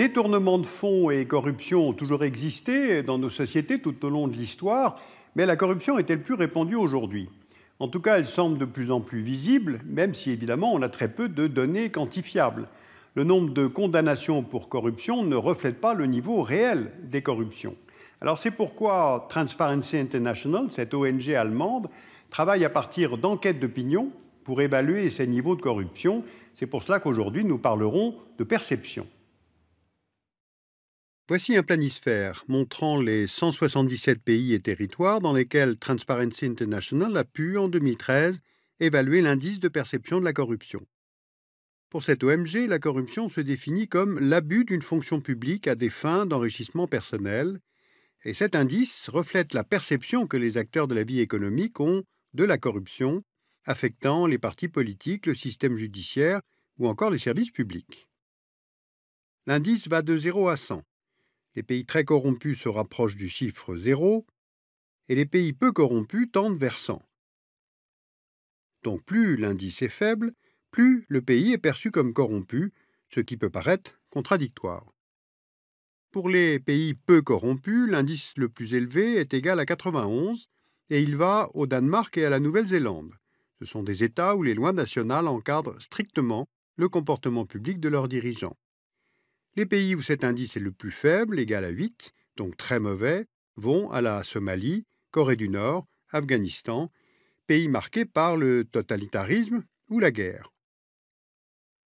Détournement de fonds et corruption ont toujours existé dans nos sociétés tout au long de l'histoire, mais la corruption est-elle plus répandue aujourd'hui? En tout cas, elle semble de plus en plus visible, même si évidemment on a très peu de données quantifiables. Le nombre de condamnations pour corruption ne reflète pas le niveau réel des corruptions. Alors c'est pourquoi Transparency International, cette ONG allemande, travaille à partir d'enquêtes d'opinion pour évaluer ces niveaux de corruption. C'est pour cela qu'aujourd'hui nous parlerons de perception. Voici un planisphère montrant les 177 pays et territoires dans lesquels Transparency International a pu, en 2013, évaluer l'indice de perception de la corruption. Pour cette OMG, la corruption se définit comme l'abus d'une fonction publique à des fins d'enrichissement personnel, et cet indice reflète la perception que les acteurs de la vie économique ont de la corruption, affectant les partis politiques, le système judiciaire ou encore les services publics. L'indice va de 0 à 100. Les pays très corrompus se rapprochent du chiffre 0 et les pays peu corrompus tendent vers 100. Donc plus l'indice est faible, plus le pays est perçu comme corrompu, ce qui peut paraître contradictoire. Pour les pays peu corrompus, l'indice le plus élevé est égal à 91 et il va au Danemark et à la Nouvelle-Zélande. Ce sont des États où les lois nationales encadrent strictement le comportement public de leurs dirigeants. Les pays où cet indice est le plus faible, égal à 8, donc très mauvais, vont à la Somalie, Corée du Nord, Afghanistan, pays marqués par le totalitarisme ou la guerre.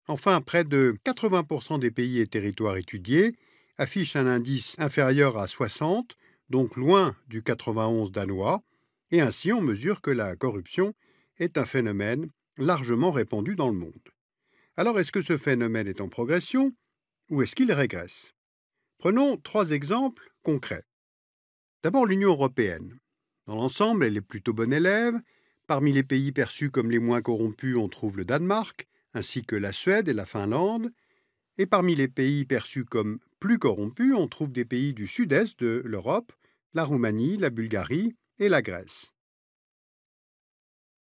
Enfin, près de 80% des pays et territoires étudiés affichent un indice inférieur à 60, donc loin du 91 danois, et ainsi on mesure que la corruption est un phénomène largement répandu dans le monde. Alors est-ce que ce phénomène est en progression ou est-ce qu'il régresse? Prenons 3 exemples concrets. D'abord l'Union européenne. Dans l'ensemble, elle est plutôt bonne élève. Parmi les pays perçus comme les moins corrompus, on trouve le Danemark, ainsi que la Suède et la Finlande. Et parmi les pays perçus comme plus corrompus, on trouve des pays du sud-est de l'Europe, la Roumanie, la Bulgarie et la Grèce.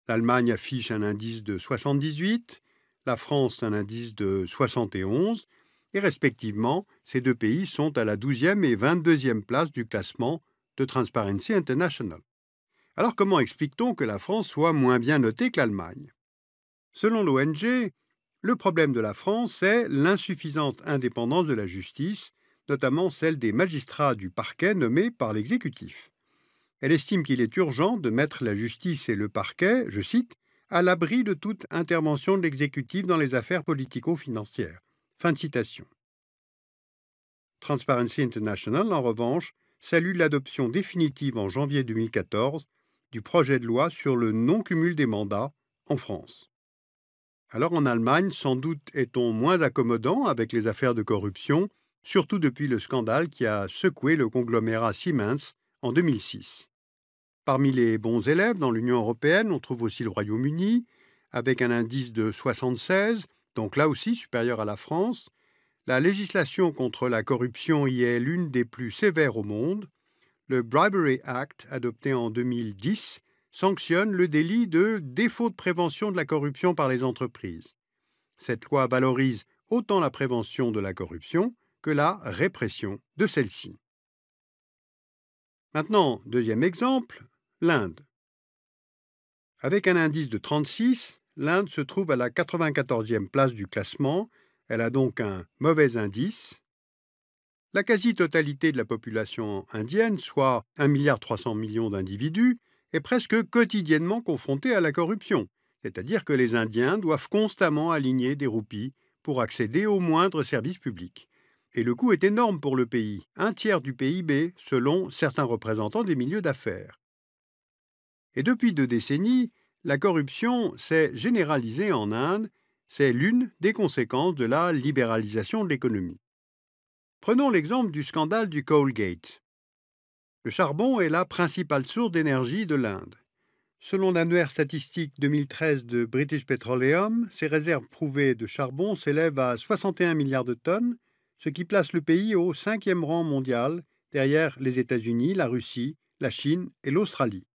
L'Allemagne affiche un indice de 78, la France un indice de 71, et respectivement, ces deux pays sont à la 12e et 22e place du classement de Transparency International. Alors comment explique-t-on que la France soit moins bien notée que l'Allemagne? Selon l'ONG, le problème de la France est l'insuffisante indépendance de la justice, notamment celle des magistrats du parquet nommés par l'exécutif. Elle estime qu'il est urgent de mettre la justice et le parquet, je cite, à l'abri de toute intervention de l'exécutif dans les affaires politico-financières. Fin de citation. Transparency International, en revanche, salue l'adoption définitive en janvier 2014 du projet de loi sur le non-cumul des mandats en France. Alors en Allemagne, sans doute est-on moins accommodant avec les affaires de corruption, surtout depuis le scandale qui a secoué le conglomérat Siemens en 2006. Parmi les bons élèves dans l'Union européenne, on trouve aussi le Royaume-Uni, avec un indice de 76, donc là aussi supérieur à la France. La législation contre la corruption y est l'une des plus sévères au monde. Le Bribery Act, adopté en 2010, sanctionne le délit de défaut de prévention de la corruption par les entreprises. Cette loi valorise autant la prévention de la corruption que la répression de celle-ci. Maintenant, deuxième exemple, l'Inde. Avec un indice de 36, l'Inde se trouve à la 94e place du classement. Elle a donc un mauvais indice. La quasi-totalité de la population indienne, soit 1,3 milliard d'individus, est presque quotidiennement confrontée à la corruption, c'est-à-dire que les Indiens doivent constamment aligner des roupies pour accéder aux moindres services publics. Et le coût est énorme pour le pays, un tiers du PIB, selon certains représentants des milieux d'affaires. Et depuis 2 décennies, la corruption s'est généralisée en Inde. C'est l'une des conséquences de la libéralisation de l'économie. Prenons l'exemple du scandale du Coalgate. Le charbon est la principale source d'énergie de l'Inde. Selon l'annuaire statistique 2013 de British Petroleum, ses réserves prouvées de charbon s'élèvent à 61 milliards de tonnes, ce qui place le pays au 5e rang mondial, derrière les États-Unis, la Russie, la Chine et l'Australie.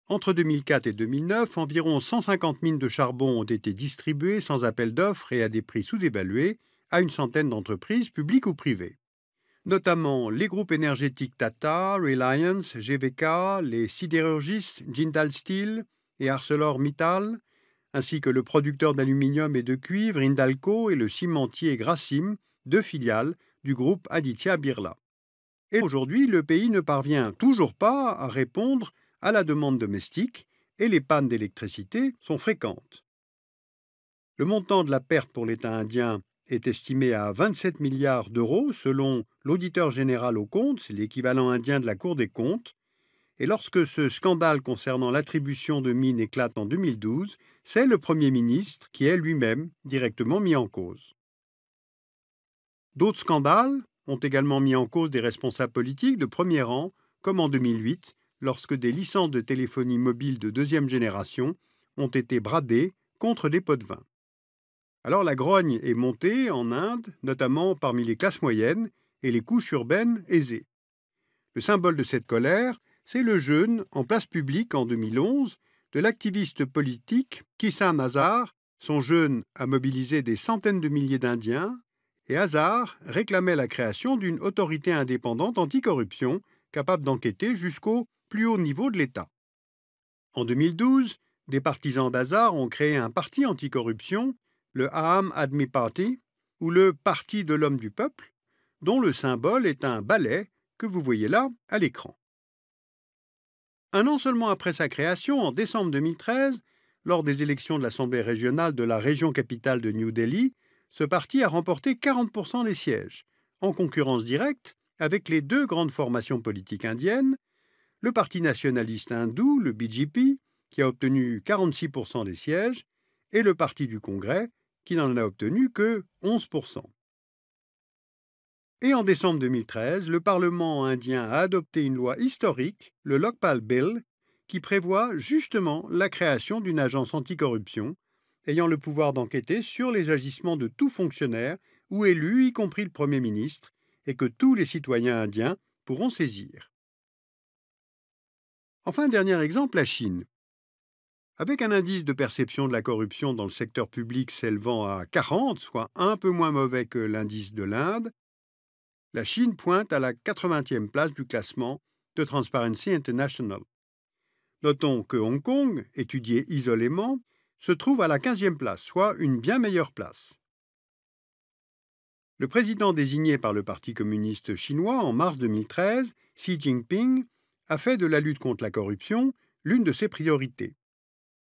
Entre 2004 et 2009, environ 150 mines de charbon ont été distribuées sans appel d'offres et à des prix sous-évalués, à une centaine d'entreprises publiques ou privées, notamment les groupes énergétiques Tata, Reliance, GVK, les sidérurgistes Jindal Steel et ArcelorMittal, ainsi que le producteur d'aluminium et de cuivre Hindalco et le cimentier Grasim, deux filiales du groupe Aditya Birla. Et aujourd'hui, le pays ne parvient toujours pas à répondre à la demande domestique et les pannes d'électricité sont fréquentes. Le montant de la perte pour l'État indien est estimé à 27 milliards d'euros selon l'auditeur général aux comptes, c'est l'équivalent indien de la Cour des comptes. Et lorsque ce scandale concernant l'attribution de mines éclate en 2012, c'est le Premier ministre qui est lui-même directement mis en cause. D'autres scandales ont également mis en cause des responsables politiques de premier rang, comme en 2008, lorsque des licences de téléphonie mobile de deuxième génération ont été bradées contre des pots de vin. Alors la grogne est montée en Inde, notamment parmi les classes moyennes et les couches urbaines aisées. Le symbole de cette colère, c'est le jeûne en place publique en 2011 de l'activiste politique Kisan Azar. Son jeûne a mobilisé des centaines de milliers d'Indiens et Azar réclamait la création d'une autorité indépendante anticorruption capable d'enquêter jusqu'au plus haut niveau de l'État. En 2012, des partisans d'Azar ont créé un parti anticorruption, le Aam Admi Party, ou le Parti de l'homme du peuple, dont le symbole est un balai que vous voyez là à l'écran. Un an seulement après sa création, en décembre 2013, lors des élections de l'Assemblée régionale de la région capitale de New Delhi, ce parti a remporté 40% des sièges, en concurrence directe avec les deux grandes formations politiques indiennes, le Parti nationaliste hindou, le BJP, qui a obtenu 46% des sièges, et le Parti du Congrès, qui n'en a obtenu que 11%. Et en décembre 2013, le Parlement indien a adopté une loi historique, le Lokpal Bill, qui prévoit justement la création d'une agence anticorruption ayant le pouvoir d'enquêter sur les agissements de tout fonctionnaire ou élu, y compris le Premier ministre, et que tous les citoyens indiens pourront saisir. Enfin, dernier exemple, la Chine. Avec un indice de perception de la corruption dans le secteur public s'élevant à 40, soit un peu moins mauvais que l'indice de l'Inde, la Chine pointe à la 80e place du classement de Transparency International. Notons que Hong Kong, étudié isolément, se trouve à la 15e place, soit une bien meilleure place. Le président désigné par le Parti communiste chinois en mars 2013, Xi Jinping, a fait de la lutte contre la corruption l'une de ses priorités.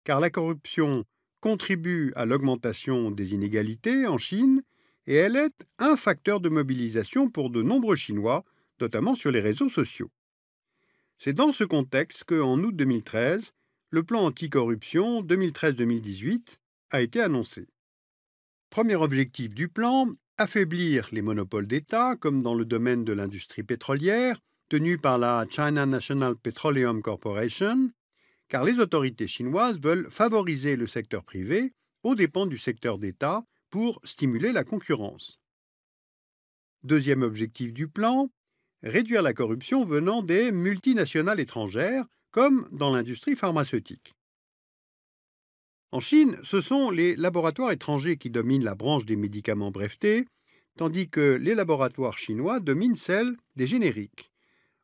Car la corruption contribue à l'augmentation des inégalités en Chine et elle est un facteur de mobilisation pour de nombreux Chinois, notamment sur les réseaux sociaux. C'est dans ce contexte qu'en août 2013, le plan anticorruption 2013-2018 a été annoncé. Premier objectif du plan, affaiblir les monopoles d'État, comme dans le domaine de l'industrie pétrolière, tenue par la China National Petroleum Corporation, car les autorités chinoises veulent favoriser le secteur privé aux dépens du secteur d'État pour stimuler la concurrence. Deuxième objectif du plan, réduire la corruption venant des multinationales étrangères, comme dans l'industrie pharmaceutique. En Chine, ce sont les laboratoires étrangers qui dominent la branche des médicaments brevetés, tandis que les laboratoires chinois dominent celle des génériques.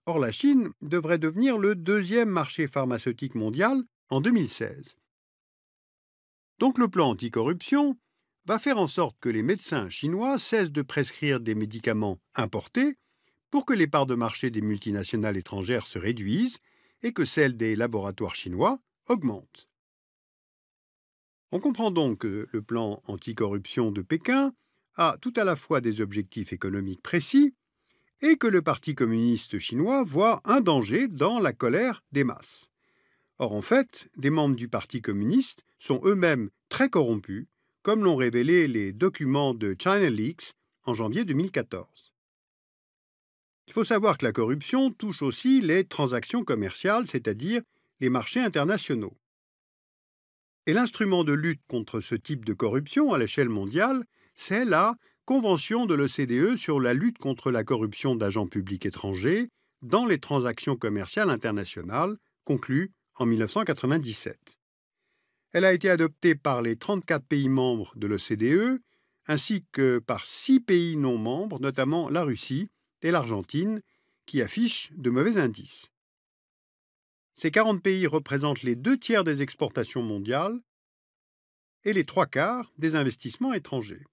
Or, la Chine devrait devenir le deuxième marché pharmaceutique mondial en 2016. Donc le plan anticorruption va faire en sorte que les médecins chinois cessent de prescrire des médicaments importés pour que les parts de marché des multinationales étrangères se réduisent et que celles des laboratoires chinois augmentent. On comprend donc que le plan anticorruption de Pékin a tout à la fois des objectifs économiques précis et que le Parti communiste chinois voit un danger dans la colère des masses. Or, en fait, des membres du Parti communiste sont eux-mêmes très corrompus, comme l'ont révélé les documents de China Leaks en janvier 2014. Il faut savoir que la corruption touche aussi les transactions commerciales, c'est-à-dire les marchés internationaux. Et l'instrument de lutte contre ce type de corruption à l'échelle mondiale, c'est la Convention de l'OCDE sur la lutte contre la corruption d'agents publics étrangers dans les transactions commerciales internationales, conclue en 1997. Elle a été adoptée par les 34 pays membres de l'OCDE, ainsi que par 6 pays non membres, notamment la Russie et l'Argentine, qui affichent de mauvais indices. Ces 40 pays représentent les 2 tiers des exportations mondiales et les 3 quarts des investissements étrangers.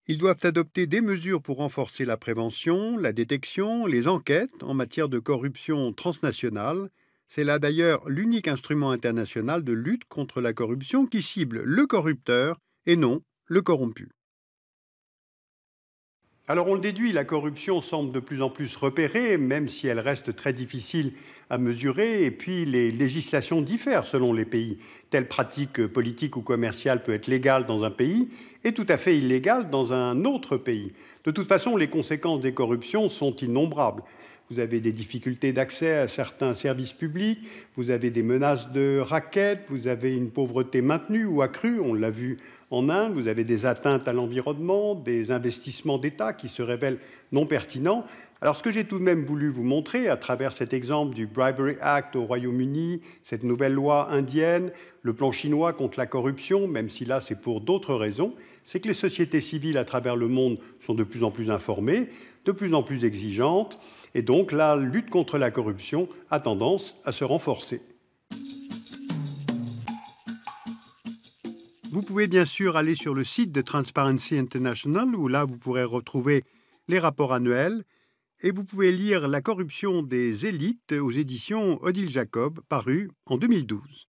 Ils doivent adopter des mesures pour renforcer la prévention, la détection, les enquêtes en matière de corruption transnationale. C'est là d'ailleurs l'unique instrument international de lutte contre la corruption qui cible le corrupteur et non le corrompu. Alors on le déduit, la corruption semble de plus en plus repérée, même si elle reste très difficile à mesurer, et puis les législations diffèrent selon les pays. Telle pratique politique ou commerciale peut être légale dans un pays et tout à fait illégale dans un autre pays. De toute façon, les conséquences des corruptions sont innombrables. Vous avez des difficultés d'accès à certains services publics, vous avez des menaces de racket, vous avez une pauvreté maintenue ou accrue, on l'a vu en Inde, vous avez des atteintes à l'environnement, des investissements d'État qui se révèlent non pertinents. Alors ce que j'ai tout de même voulu vous montrer à travers cet exemple du Bribery Act au Royaume-Uni, cette nouvelle loi indienne, le plan chinois contre la corruption, même si là c'est pour d'autres raisons, c'est que les sociétés civiles à travers le monde sont de plus en plus informées, de plus en plus exigeantes, et donc la lutte contre la corruption a tendance à se renforcer. Vous pouvez bien sûr aller sur le site de Transparency International, où là vous pourrez retrouver les rapports annuels, et vous pouvez lire La corruption des élites aux éditions Odile Jacob, paru en 2012.